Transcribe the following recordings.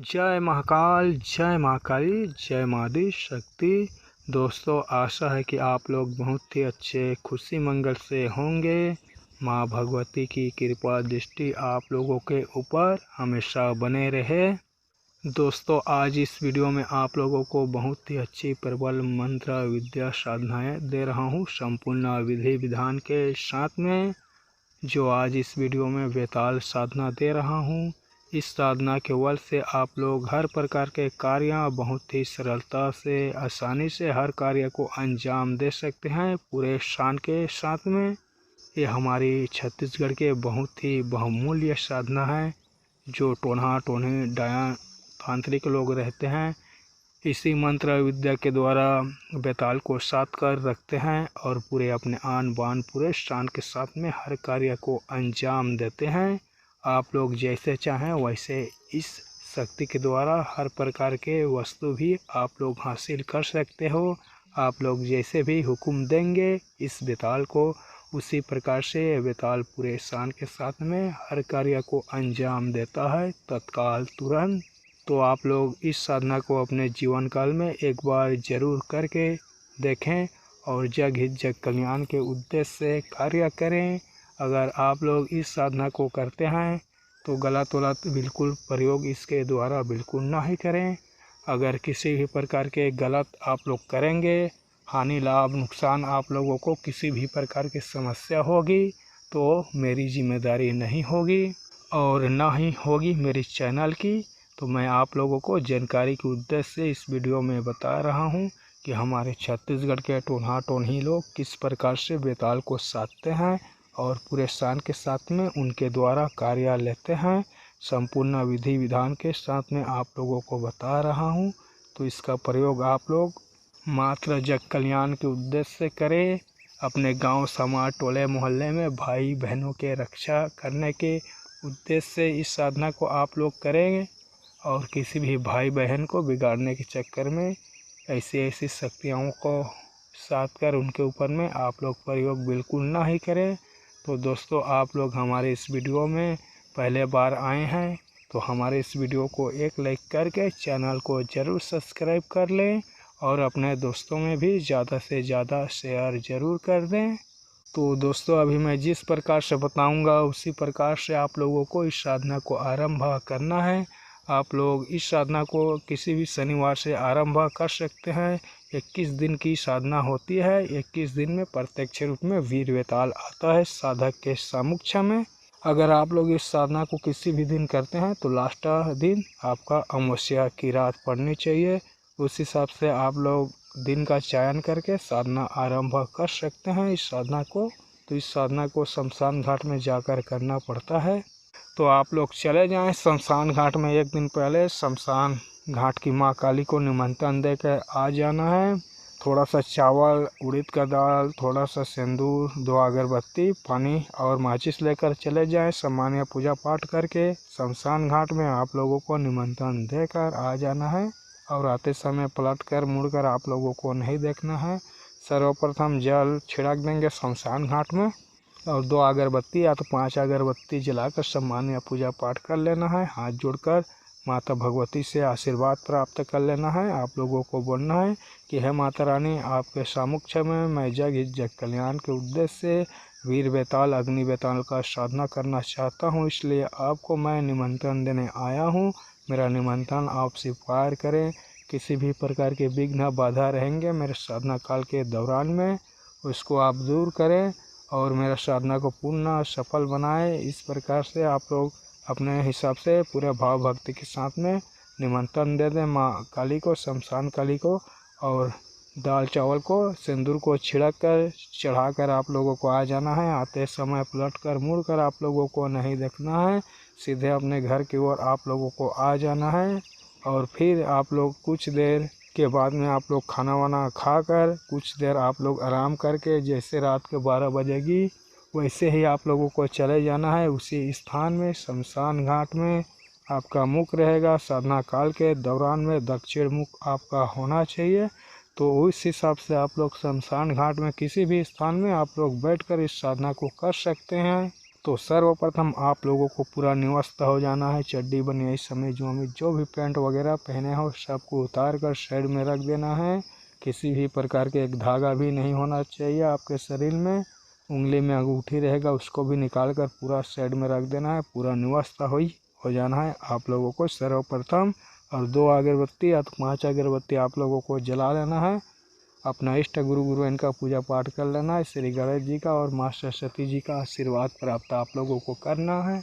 जय महाकाल, जय महाकाली, जय मादी शक्ति। दोस्तों, आशा है कि आप लोग बहुत ही अच्छे खुशी मंगल से होंगे। माँ भगवती की कृपा दृष्टि आप लोगों के ऊपर हमेशा बने रहे। दोस्तों, आज इस वीडियो में आप लोगों को बहुत ही अच्छी प्रबल मंत्र विद्या साधनाएं दे रहा हूँ, संपूर्ण विधि विधान के साथ में। जो आज इस वीडियो में बेताल साधना दे रहा हूँ, इस साधना के बल से आप लोग हर प्रकार के कार्य बहुत ही सरलता से, आसानी से हर कार्य को अंजाम दे सकते हैं पूरे शान के साथ में। ये हमारी छत्तीसगढ़ के बहुत ही बहुमूल्य साधना है। जो टोन्हा टोन्ही डाया तांत्रिक लोग रहते हैं, इसी मंत्र विद्या के द्वारा बेताल को साध कर रखते हैं और पूरे अपने आन बान पूरे शान के साथ में हर कार्य को अंजाम देते हैं। आप लोग जैसे चाहें वैसे इस शक्ति के द्वारा हर प्रकार के वस्तु भी आप लोग हासिल कर सकते हो। आप लोग जैसे भी हुक्म देंगे इस बेताल को, उसी प्रकार से बेताल पूरे शान के साथ में हर कार्य को अंजाम देता है तत्काल, तुरंत। तो आप लोग इस साधना को अपने जीवन काल में एक बार ज़रूर करके देखें और जग हित जग कल्याण के उद्देश्य से कार्य करें। अगर आप लोग इस साधना को करते हैं तो गलत वलत बिल्कुल प्रयोग इसके द्वारा बिल्कुल ना ही करें। अगर किसी भी प्रकार के गलत आप लोग करेंगे, हानि लाभ नुकसान आप लोगों को किसी भी प्रकार की समस्या होगी तो मेरी जिम्मेदारी नहीं होगी और ना ही होगी मेरी चैनल की। तो मैं आप लोगों को जानकारी के उद्देश्य से इस वीडियो में बता रहा हूं कि हमारे छत्तीसगढ़ के टोन्हा टोन्ही लोग किस प्रकार से बेताल को साधते हैं और पूरे शान के साथ में उनके द्वारा कार्य लेते हैं। संपूर्ण विधि विधान के साथ में आप लोगों को बता रहा हूं। तो इसका प्रयोग आप लोग मात्र जग कल्याण के उद्देश्य से करें। अपने गांव समाज टोले मोहल्ले में भाई बहनों के रक्षा करने के उद्देश्य से इस साधना को आप लोग करेंगे और किसी भी भाई बहन को बिगाड़ने के चक्कर में ऐसी शक्तियों को साध कर उनके ऊपर में आप लोग प्रयोग बिल्कुल ना ही करें। तो दोस्तों, आप लोग हमारे इस वीडियो में पहले बार आए हैं तो हमारे इस वीडियो को एक लाइक करके चैनल को ज़रूर सब्सक्राइब कर लें और अपने दोस्तों में भी ज़्यादा से ज़्यादा शेयर ज़रूर कर दें। तो दोस्तों, अभी मैं जिस प्रकार से बताऊंगा उसी प्रकार से आप लोगों को इस साधना को आरंभ करना है। आप लोग इस साधना को किसी भी शनिवार से आरंभ कर सकते हैं। 21 दिन की साधना होती है। 21 दिन में प्रत्यक्ष रूप में वीर बेताल आता है साधक के समक्ष में। अगर आप लोग इस साधना को किसी भी दिन करते हैं तो लास्ट दिन आपका अमावस्या की रात पड़नी चाहिए। उस हिसाब से आप लोग दिन का चयन करके साधना आरंभ कर सकते हैं इस साधना को। तो इस साधना को शमशान घाट में जाकर करना पड़ता है। तो आप लोग चले जाएं शमशान घाट में। एक दिन पहले शमशान घाट की माँ काली को निमंत्रण देकर आ जाना है। थोड़ा सा चावल, उड़द का दाल, थोड़ा सा सिंदूर, 2 अगरबत्ती, पानी और माचिस लेकर चले जाएं। सामान्य पूजा पाठ करके शमशान घाट में आप लोगों को निमंत्रण देकर आ जाना है और आते समय पलट कर मुड़कर आप लोगों को नहीं देखना है। सर्वप्रथम जल छिड़क देंगे शमशान घाट में और 2 अगरबत्ती या तो 5 अगरबत्ती जलाकर सामान्य पूजा पाठ कर लेना है। हाथ जोड़कर माता भगवती से आशीर्वाद प्राप्त कर लेना है। आप लोगों को बोलना है कि हे माता रानी, आपके सामुक्ष में मैं जग हित जग कल्याण के उद्देश्य से वीर बेताल अग्नि बेताल का साधना करना चाहता हूँ, इसलिए आपको मैं निमंत्रण देने आया हूँ। मेरा निमंत्रण आप स्वीकार करें। किसी भी प्रकार के विघ्न बाधा रहेंगे मेरे साधना काल के दौरान में, उसको आप दूर करें और मेरा साधना को पूर्ण सफल बनाए। इस प्रकार से आप लोग अपने हिसाब से पूरे भाव भक्ति के साथ में निमंत्रण दे दें माँ काली को, शमशान काली को, और दाल चावल को, सिंदूर को छिड़क कर चढ़ाकर आप लोगों को आ जाना है। आते समय पलट कर मुड़ कर आप लोगों को नहीं देखना है, सीधे अपने घर की ओर आप लोगों को आ जाना है। और फिर आप लोग कुछ देर के बाद में आप लोग खाना वाना खाकर कुछ देर आप लोग आराम करके, जैसे रात के 12 बजेगी वैसे ही आप लोगों को चले जाना है उसी स्थान में। शमशान घाट में आपका मुख रहेगा। साधना काल के दौरान में दक्षिण मुख आपका होना चाहिए। तो उस हिसाब से आप लोग शमशान घाट में किसी भी स्थान में आप लोग बैठकर इस साधना को कर सकते हैं। तो सर्वप्रथम आप लोगों को पूरा निवस्थ हो जाना है। चड्डी बनियाई समेत जो भी पैंट वगैरह पहने हो सबको उतार कर साइड में रख देना है। किसी भी प्रकार के एक धागा भी नहीं होना चाहिए आपके शरीर में। उंगली में अंगूठी रहेगा उसको भी निकाल कर पूरा साइड में रख देना है। पूरा निवस्थ हो जाना है आप लोगों को सर्वप्रथम। और 2 अगरबत्ती या 5 अगरबत्ती आप लोगों को जला लेना है। अपना इष्ट गुरु इनका पूजा पाठ कर लेना है। श्री गणेश जी का और माँ सरस्वती जी का आशीर्वाद प्राप्त आप लोगों को करना है।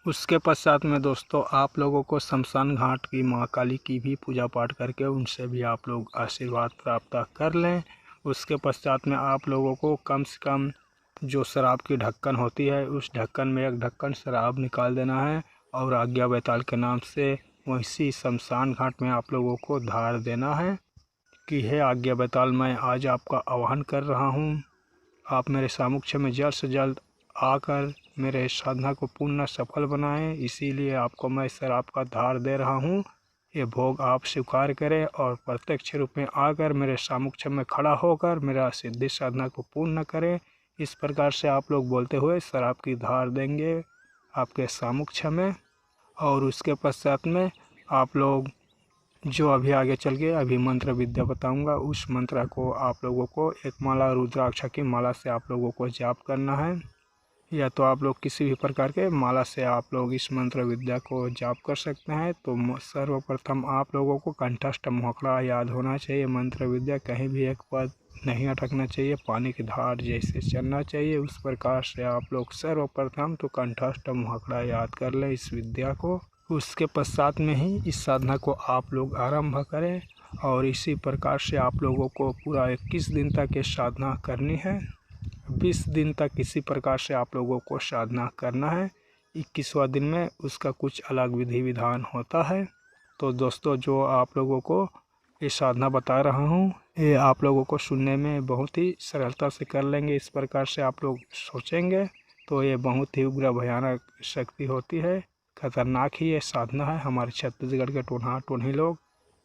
उसके पश्चात में दोस्तों आप लोगों को शमशान घाट की माँ काली की भी पूजा पाठ करके उनसे भी आप लोग आशीर्वाद प्राप्त कर लें। उसके पश्चात में आप लोगों को कम से कम जो शराब की ढक्कन होती है उस ढक्कन में एक ढक्कन शराब निकाल देना है और आज्ञा बैताल के नाम से वैसी शमशान घाट में आप लोगों को धार देना है कि हे आज्ञा बैताल, मैं आज आपका आह्वान कर रहा हूँ, आप मेरे सामुख्य में जल्द से जल्द आकर मेरे साधना को पूर्ण सफल बनाएं। इसीलिए आपको मैं शराब का धार दे रहा हूँ। ये भोग आप स्वीकार करें और प्रत्यक्ष रूप में आकर मेरे सामुख्य में खड़ा होकर मेरा सिद्धि साधना को पूर्ण करें। इस प्रकार से आप लोग बोलते हुए शराब की धार देंगे आपके सामुख्य में। और उसके पश्चात में आप लोग जो अभी आगे चल के अभी मंत्र विद्या बताऊंगा उस मंत्र को आप लोगों को एक माला रुद्राक्ष की माला से आप लोगों को जाप करना है, या तो आप लोग किसी भी प्रकार के माला से आप लोग इस मंत्र विद्या को जाप कर सकते हैं। तो सर्वप्रथम आप लोगों को कंठस्थ मोखड़ा याद होना चाहिए। मंत्र विद्या कहीं भी एक पद नहीं अटकना चाहिए, पानी की धार जैसे चलना चाहिए उस प्रकार से आप लोग सर्वप्रथम तो कंठस्थ मोखड़ा याद कर लें इस विद्या को। उसके पश्चात में ही इस साधना को आप लोग आरंभ करें और इसी प्रकार से आप लोगों को पूरा 21 दिन तक ये साधना करनी है। 20 दिन तक इसी प्रकार से आप लोगों को साधना करना है। 21वां दिन में उसका कुछ अलग विधि विधान होता है। तो दोस्तों जो आप लोगों को ये साधना बता रहा हूँ ये आप लोगों को सुनने में बहुत ही सरलता से कर लेंगे। इस प्रकार से आप लोग सोचेंगे तो ये बहुत ही उग्र भयानक शक्ति होती है, खतरनाक ही ये साधना है। हमारे छत्तीसगढ़ के टोन्हा टोन्ही लोग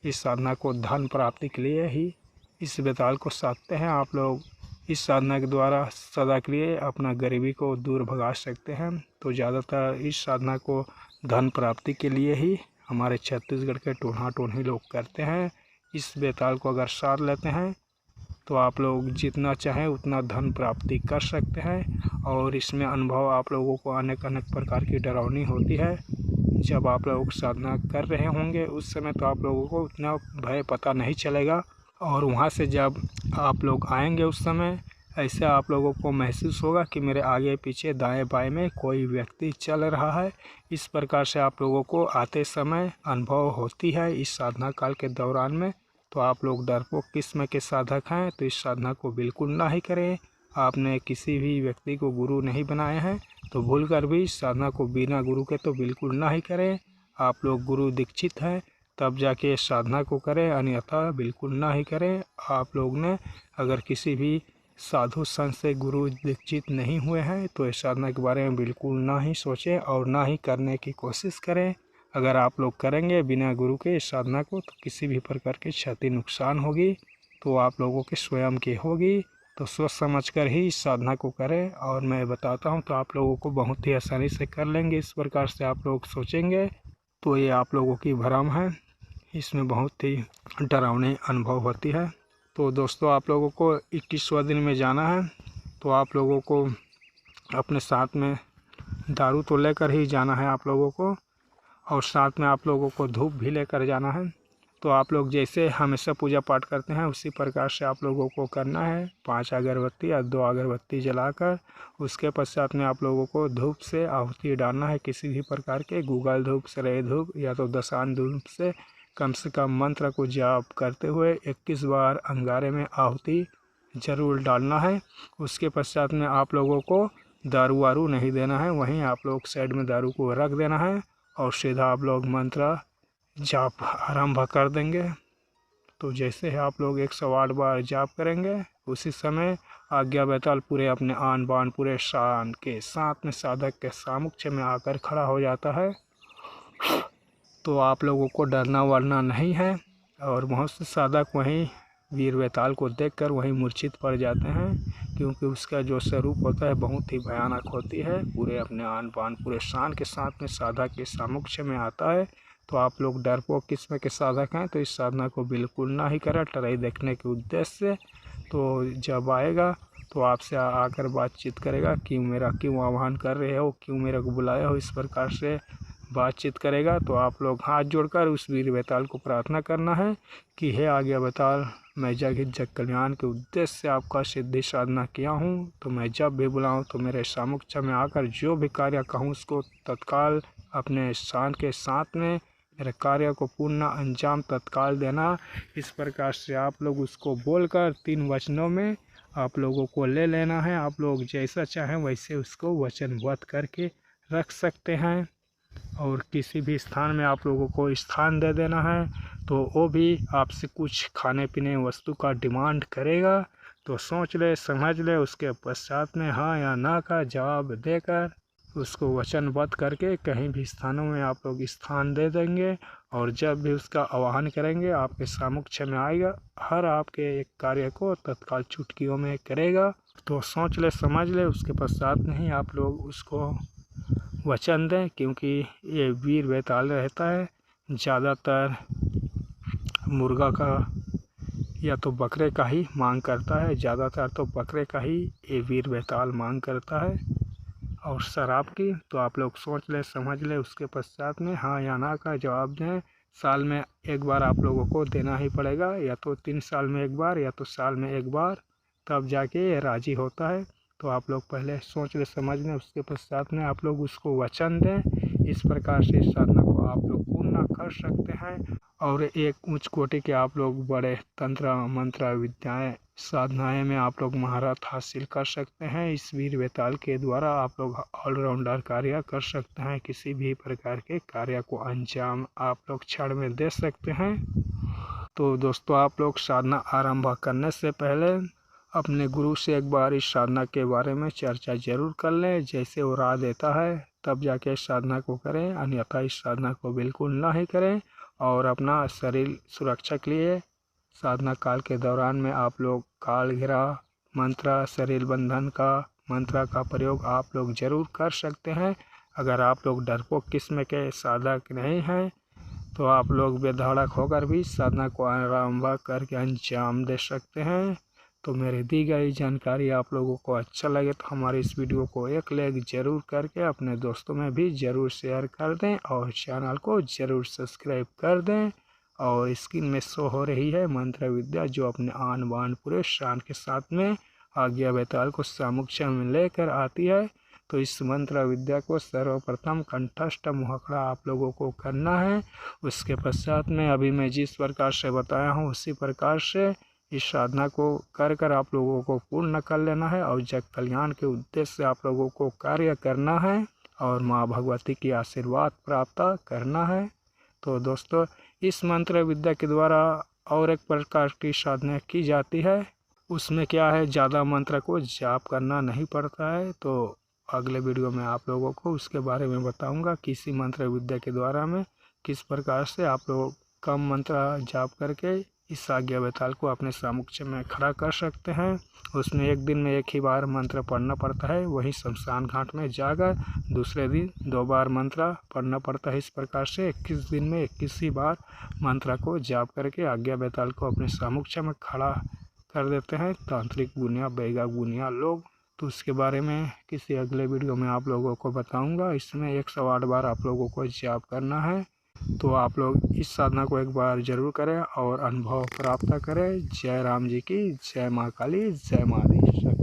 इस साधना को धन प्राप्ति के लिए ही इस बेताल को साधते हैं। आप लोग इस साधना के द्वारा सदा के लिए अपना गरीबी को दूर भगा सकते हैं। तो ज़्यादातर इस साधना को धन प्राप्ति के लिए ही हमारे छत्तीसगढ़ के टोन्हा टोन्ही लोग करते हैं। इस बेताल को अगर साध लेते हैं तो आप लोग जितना चाहें उतना धन प्राप्ति कर सकते हैं। और इसमें अनुभव आप लोगों को अनेक अनेक प्रकार की डरावनी होती है। जब आप लोग साधना कर रहे होंगे उस समय तो आप लोगों को उतना भय पता नहीं चलेगा, और वहाँ से जब आप लोग आएंगे उस समय ऐसा आप लोगों को महसूस होगा कि मेरे आगे पीछे दाएं बाएं में कोई व्यक्ति चल रहा है। इस प्रकार से आप लोगों को आते समय अनुभव होती है इस साधना काल के दौरान में। तो आप लोग डरपोक किस्म के साधक हैं तो इस साधना को बिल्कुल ना ही करें। आपने किसी भी व्यक्ति को गुरु नहीं बनाए हैं तो भूल कर भी इस साधना को बिना गुरु के तो बिल्कुल ना ही करें। आप लोग गुरु दीक्षित हैं तब जाके इस साधना को करें, अन्यथा बिल्कुल ना ही करें। आप लोग ने अगर किसी भी साधु संत से गुरु दीक्षित नहीं हुए हैं तो इस साधना के बारे में बिल्कुल ना ही सोचें और ना ही करने की कोशिश करें। अगर आप लोग करेंगे बिना गुरु के इस साधना को तो किसी भी प्रकार की क्षति नुकसान होगी तो आप लोगों के स्वयं की होगी। तो सोच समझ कर ही इस साधना को करें और मैं बताता हूं तो आप लोगों को बहुत ही आसानी से कर लेंगे। इस प्रकार से आप लोग सोचेंगे तो ये आप लोगों की भ्रम है, इसमें बहुत ही डरावनी अनुभव होती है। तो दोस्तों आप लोगों को 21वां दिन में जाना है तो आप लोगों को अपने साथ में दारू तो लेकर ही जाना है आप लोगों को, और साथ में आप लोगों को धूप भी लेकर जाना है। तो आप लोग जैसे हमेशा पूजा पाठ करते हैं उसी प्रकार से आप लोगों को करना है। 5 अगरबत्ती या 2 अगरबत्ती जलाकर उसके पश्चात में आप लोगों को धूप से आहुति डालना है। किसी भी प्रकार के गूगल धूप, सरेय धूप या तो दशान धूप से कम मंत्र को जाप करते हुए 21 बार अंगारे में आहुति जरूर डालना है। उसके पश्चात में आप लोगों को दारू वारू नहीं देना है, वहीं आप लोग साइड में दारू को रख देना है और सीधा आप लोग मंत्र जाप आरंभ कर देंगे। तो जैसे ही आप लोग 108 बार जाप करेंगे उसी समय आज्ञा बैताल पूरे अपने आन बान पूरे शान के साथ में साधक के सामुख्य में आकर खड़ा हो जाता है। तो आप लोगों को डरना वरना नहीं है। और बहुत से साधक वहीं वीर बेताल को देखकर वहीं मूर्छित पड़ जाते हैं, क्योंकि उसका जो स्वरूप होता है बहुत ही भयानक होती है। पूरे अपने आन बान पूरे शान के साथ में साधक के समक्ष में आता है। तो आप लोग डरपोक किस्म के साधक हैं तो इस साधना को बिल्कुल ना ही करें टराई देखने के उद्देश्य से। तो जब आएगा तो आपसे आकर बातचीत करेगा, क्यों आह्वान कर रहे हो, क्यों मेरे को बुलाया हो, इस प्रकार से बातचीत करेगा। तो आप लोग हाथ जोड़कर उस वीर बेताल को प्रार्थना करना है कि हे आज्ञा बेताल, मैं जग कल्याण के उद्देश्य से आपका सिद्धि साधना किया हूँ, तो मैं जब भी बुलाऊँ तो मेरे सामुख्य में आकर जो भी कार्य कहूँ उसको तत्काल अपने शान के साथ में मेरे कार्य को पूर्ण अंजाम तत्काल देना। इस प्रकार से आप लोग उसको बोलकर 3 वचनों में आप लोगों को ले लेना है। आप लोग जैसा चाहें वैसे उसको वचनबद्ध करके रख सकते हैं। और किसी भी स्थान में आप लोगों को स्थान दे देना है तो वो भी आपसे कुछ खाने पीने वस्तु का डिमांड करेगा। तो सोच ले समझ ले, उसके पश्चात में हाँ या ना का जवाब देकर उसको वचनबद्ध करके कहीं भी स्थानों में आप लोग स्थान दे देंगे। और जब भी उसका आह्वान करेंगे आपके सामुख्य में आएगा, हर आपके एक कार्य को तत्काल चुटकियों में करेगा। तो सोच ले समझ ले, उसके पश्चात में ही आप लोग उसको वचन दें, क्योंकि ये वीर बेताल रहता है ज़्यादातर मुर्गा का या तो बकरे का ही मांग करता है, ज़्यादातर तो बकरे का ही ये वीर बेताल मांग करता है और शराब की। तो आप लोग सोच ले समझ ले, उसके पश्चात में हाँ या ना का जवाब दें। साल में एक बार आप लोगों को देना ही पड़ेगा, या तो 3 साल में एक बार या तो साल में एक बार, तब जाके ये राज़ी होता है। तो आप लोग पहले सोच ले समझ लें, उसके पश्चात में आप लोग उसको वचन दें। इस प्रकार से इस साधना को आप लोग पूर्ण कर सकते हैं। और एक उच्च कोटि के आप लोग बड़े तंत्र मंत्र विद्याएं साधनाएं में आप लोग महारत हासिल कर सकते हैं। इस वीर बेताल के द्वारा आप लोग ऑलराउंडर कार्य कर सकते हैं, किसी भी प्रकार के कार्य को अंजाम आप लोग क्षण में दे सकते हैं। तो दोस्तों, आप लोग साधना आरंभ करने से पहले अपने गुरु से एक बार इस साधना के बारे में चर्चा जरूर कर लें। जैसे वो राह देता है तब जाके इस साधना को करें, अन्यथा इस साधना को बिल्कुल ना ही करें। और अपना शरीर सुरक्षा के लिए साधना काल के दौरान में आप लोग काल घेरा मंत्र, शरीर बंधन का मंत्र का प्रयोग आप लोग जरूर कर सकते हैं। अगर आप लोग डरपोक किस्म के साधक नहीं हैं तो आप लोग बेधड़क होकर भी साधना को आरंभ करके अंजाम दे सकते हैं। तो मेरी दी गई जानकारी आप लोगों को अच्छा लगे तो हमारी इस वीडियो को एक लाइक ज़रूर करके अपने दोस्तों में भी ज़रूर शेयर कर दें और चैनल को ज़रूर सब्सक्राइब कर दें। और स्क्रीन में शो हो रही है मंत्र विद्या, जो अपने आन बान पूरे शान के साथ में आज्ञा बेताल को सामुख्य में लेकर आती है। तो इस मंत्र विद्या को सर्वप्रथम कंठस्थ मुहाखड़ा आप लोगों को करना है। उसके पश्चात में अभी मैं जिस प्रकार से बताया हूँ उसी प्रकार से इस साधना को कर आप लोगों को पूर्ण कर लेना है और जग कल्याण के उद्देश्य से आप लोगों को कार्य करना है और माँ भगवती की आशीर्वाद प्राप्त करना है। तो दोस्तों, इस मंत्र विद्या के द्वारा और एक प्रकार की साधना की जाती है। उसमें क्या है, ज़्यादा मंत्र को जाप करना नहीं पड़ता है। तो अगले वीडियो में आप लोगों को उसके बारे में बताऊंगा किसी मंत्र विद्या के द्वारा में किस प्रकार से आप लोग कम मंत्र जाप करके इस आज्ञा बेताल को अपने सामुख्य में खड़ा कर सकते हैं। उसमें एक दिन में एक ही बार मंत्र पढ़ना पड़ता है, वहीं शमशान घाट में जाकर दूसरे दिन 2 बार मंत्र पढ़ना पड़ता है। इस प्रकार से 21 दिन में 21 ही बार मंत्र को जाप करके आज्ञा बेताल को अपने सामुख्य में खड़ा कर देते हैं तांत्रिक बुनिया बैगा बुनिया लोग। तो उसके बारे में किसी अगले वीडियो में आप लोगों को बताऊंगा। इसमें 108 बार आप लोगों को जाप करना है। तो आप लोग इस साधना को एक बार जरूर करें और अनुभव प्राप्त करें। जय राम जी की जय, माँ काली, जय माँ दी।